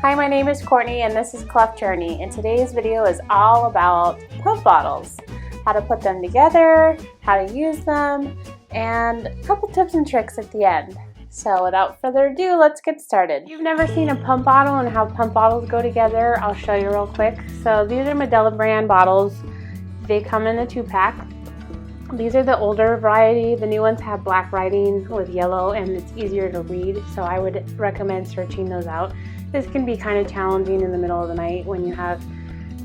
Hi, my name is Courtney and this is Cleft Journey, and today's video is all about pump bottles, how to put them together, how to use them, and a couple tips and tricks at the end. So without further ado, let's get started. If you've never seen a pump bottle and how pump bottles go together, I'll show you real quick. So these are Medela brand bottles. They come in a 2-pack. These are the older variety. The new ones have black writing with yellow and it's easier to read, so I would recommend searching those out. This can be kind of challenging in the middle of the night when you have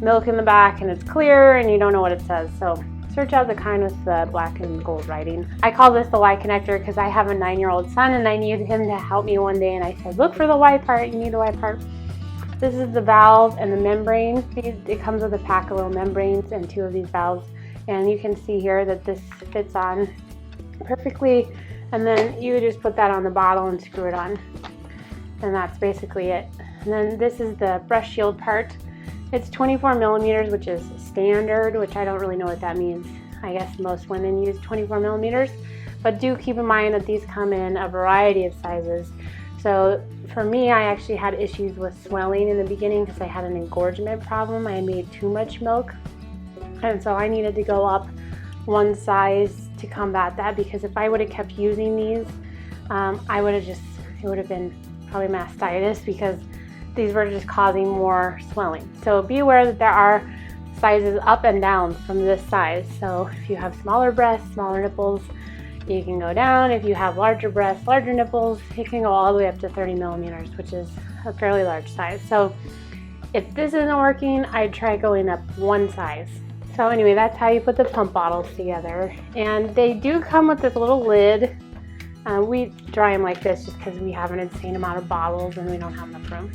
milk in the back and it's clear and you don't know what it says. So search out the kind with the black and gold writing. I call this the Y connector because I have a 9-year-old son and I needed him to help me one day, and I said, look for the Y part, you need the Y part. This is the valve and the membrane. It comes with a pack of little membranes and 2 of these valves. And you can see here that this fits on perfectly, and then you just put that on the bottle and screw it on, and that's basically it. And then this is the brush shield part. It's 24 millimeters, which is standard, which I don't really know what that means. I guess most women use 24 millimeters, but do keep in mind that these come in a variety of sizes. So for me, I actually had issues with swelling in the beginning because I had an engorgement problem. I made too much milk. And so I needed to go up one size to combat that, because if I would have kept using these, it would have been probably mastitis, because these were just causing more swelling. So be aware that there are sizes up and down from this size. So if you have smaller breasts, smaller nipples, you can go down. If you have larger breasts, larger nipples, it can go all the way up to 30 millimeters, which is a fairly large size. So if this isn't working, I'd try going up one size. So anyway, that's how you put the pump bottles together. And they do come with this little lid. We dry them like this just because we have an insane amount of bottles and we don't have enough room.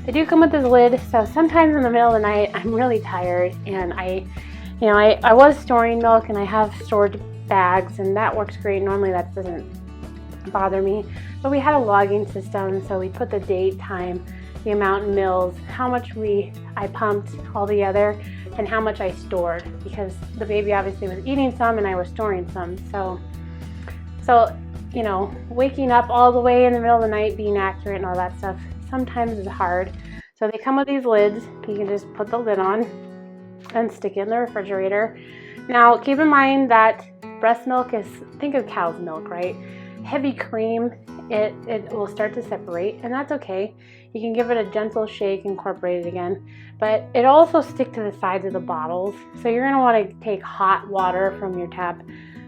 They do come with this lid, so sometimes in the middle of the night I'm really tired and I was storing milk and I have stored bags, and that works great. Normally that doesn't bother me, but we had a logging system, so we put the date, time, the amount in mils, how much I pumped all together, and how much I stored, because the baby obviously was eating some and I was storing some. So waking up all the way in the middle of the night, being accurate and all that stuff sometimes is hard. So they come with these lids. You can just put the lid on and stick it in the refrigerator. Now keep in mind that breast milk is, think of cow's milk, right? Heavy cream, it will start to separate, and that's okay. You can give it a gentle shake, incorporate it again, but it also stick to the sides of the bottles. So you're going to want to take hot water from your tap,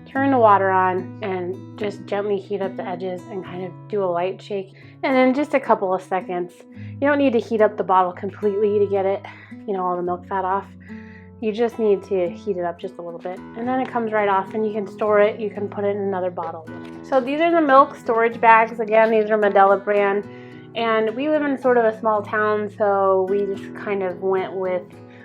turn the water on, and just gently heat up the edges and kind of do a light shake. And then just a couple of seconds. You don't need to heat up the bottle completely to get it, all the milk fat off. You just need to heat it up just a little bit, and then it comes right off, and you can store it. You can put it in another bottle. So these are the milk storage bags. Again, these are Medela brand, and we live in sort of a small town, so we just kind of went with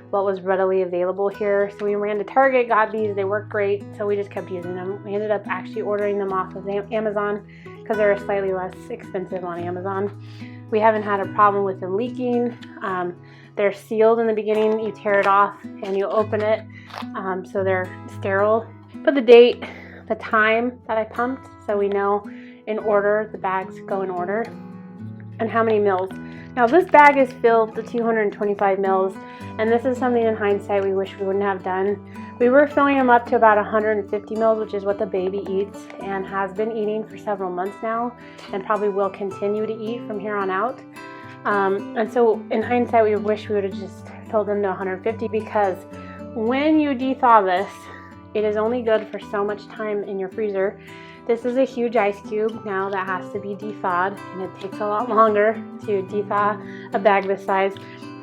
what was readily available here. So we ran to Target, got these, they work great, so we just kept using them. We ended up actually ordering them off of Amazon because they're slightly less expensive on Amazon. We haven't had a problem with them leaking. They're sealed in the beginning. You tear it off and you open it, so they're sterile. Put the date, the time that I pumped, so we know in order, the bags go in order, and how many mils. Now this bag is filled to 225 mils, and this is something in hindsight we wish we wouldn't have done. We were filling them up to about 150 mils, which is what the baby eats and has been eating for several months now, and probably will continue to eat from here on out. And so in hindsight, we wish we would have just filled them to 150, because when you de-thaw this, it is only good for so much time in your freezer. This is a huge ice cube now that has to be de-thawed, and it takes a lot longer to de-thaw a bag this size.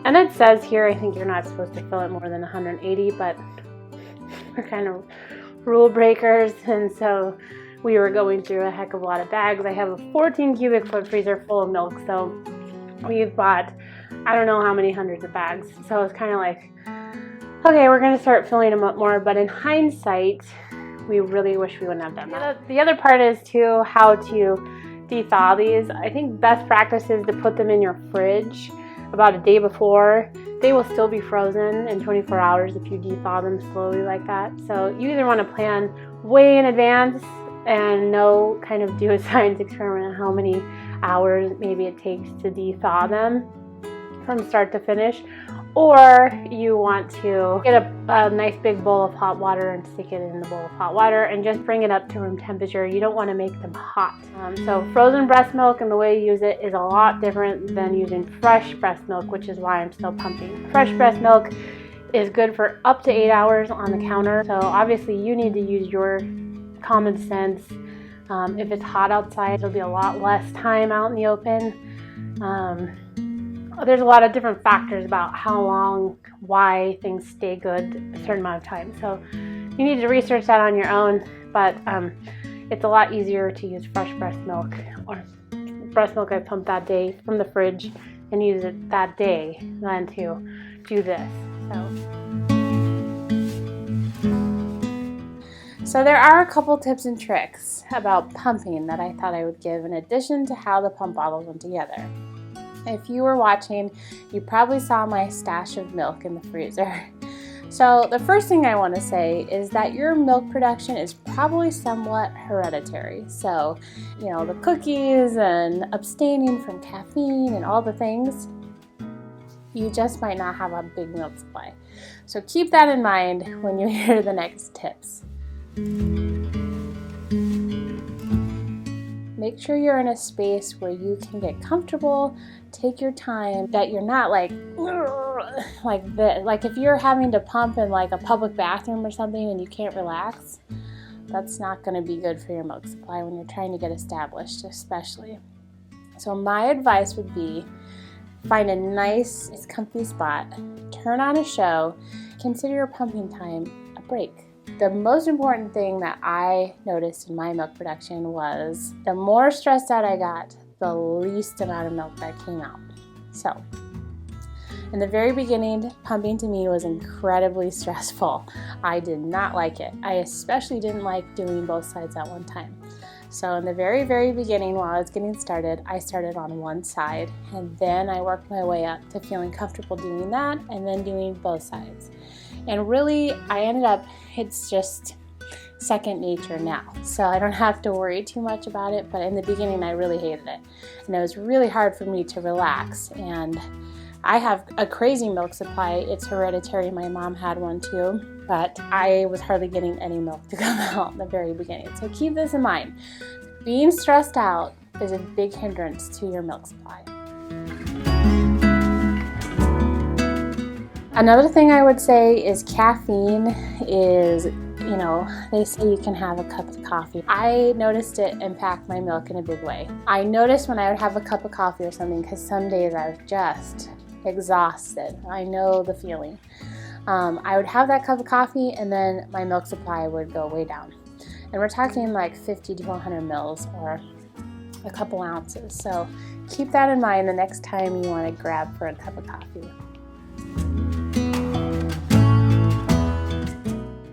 And it says here, I think you're not supposed to fill it more than 180, but we're kind of rule breakers, and so we were going through a heck of a lot of bags. I have a 14 cubic foot freezer full of milk, so we've bought I don't know how many hundreds of bags. So it's kind of like, okay, we're going to start filling them up more, but in hindsight, we really wish we wouldn't have done that. The other part is too how to de-thaw these. I think best practice is to put them in your fridge about a day before. They will still be frozen in 24 hours if you de-thaw them slowly like that. So you either want to plan way in advance and know, kind of do a science experiment on how many hours maybe it takes to de-thaw them. from start to finish, or you want to get a nice big bowl of hot water and stick it in the bowl of hot water and just bring it up to room temperature. You don't want to make them hot. So frozen breast milk and the way you use it is a lot different than using fresh breast milk, which is why I'm still pumping. Fresh breast milk is good for up to 8 hours on the counter. So obviously you need to use your common sense. If it's hot outside, it'll be a lot less time out in the open. There's a lot of different factors about how long, why things stay good a certain amount of time. So you need to research that on your own, but it's a lot easier to use fresh breast milk or breast milk I pumped that day from the fridge and use it that day than to do this. So there are a couple tips and tricks about pumping that I thought I would give in addition to how the pump bottles went together. If you were watching, you probably saw my stash of milk in the freezer. So the first thing I want to say is that your milk production is probably somewhat hereditary. So, you know, the cookies and abstaining from caffeine and all the things, you just might not have a big milk supply. So keep that in mind when you hear the next tips. Make sure you're in a space where you can get comfortable, take your time, that you're not like if you're having to pump in like a public bathroom or something and you can't relax, that's not going to be good for your milk supply when you're trying to get established, especially. So my advice would be find a nice, comfy spot, turn on a show, consider your pumping time a break. The most important thing that I noticed in my milk production was the more stressed out I got, the least amount of milk that came out. So, in the very beginning, pumping to me was incredibly stressful. I did not like it. I especially didn't like doing both sides at one time. So in the very, very beginning, while I was getting started, I started on one side, and then I worked my way up to feeling comfortable doing that, and then doing both sides. And really, I ended up, it's just second nature now. So I don't have to worry too much about it, but in the beginning, I really hated it. And it was really hard for me to relax. And I have a crazy milk supply. It's hereditary. My mom had one too, but I was hardly getting any milk to come out in the very beginning. So keep this in mind. Being stressed out is a big hindrance to your milk supply. Another thing I would say is caffeine is, you know, they say you can have a cup of coffee. I noticed it impact my milk in a big way. I noticed when I would have a cup of coffee or something, because some days I was just exhausted. I know the feeling. I would have that cup of coffee and then my milk supply would go way down. And we're talking like 50 to 100 mils or a couple ounces. So keep that in mind the next time you want to grab for a cup of coffee.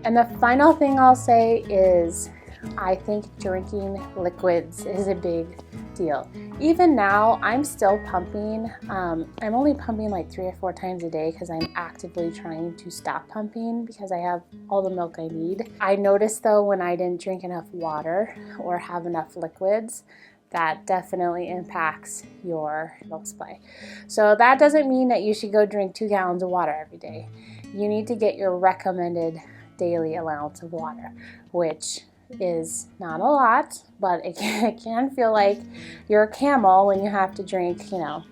And the final thing I'll say is I think drinking liquids is a big deal. Even now, I'm still pumping. I'm only pumping like 3 or 4 times a day because I'm actively trying to stop pumping because I have all the milk I need. I noticed though when I didn't drink enough water or have enough liquids, that definitely impacts your milk supply. So that doesn't mean that you should go drink 2 gallons of water every day. You need to get your recommended daily allowance of water, which is not a lot, but it can feel like you're a camel when you have to drink, you know.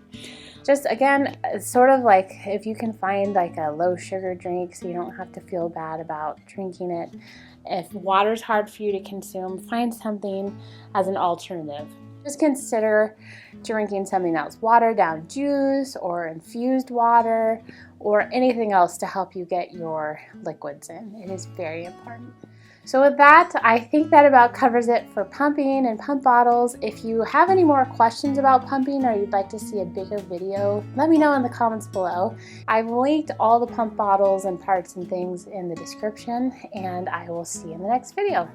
Just again, sort of like if you can find like a low sugar drink so you don't have to feel bad about drinking it. If water's hard for you to consume, find something as an alternative. Just consider drinking something else, watered down juice or infused water or anything else to help you get your liquids in. It is very important. So with that, I think that about covers it for pumping and pump bottles. If you have any more questions about pumping or you'd like to see a bigger video, let me know in the comments below. I've linked all the pump bottles and parts and things in the description, and I will see you in the next video.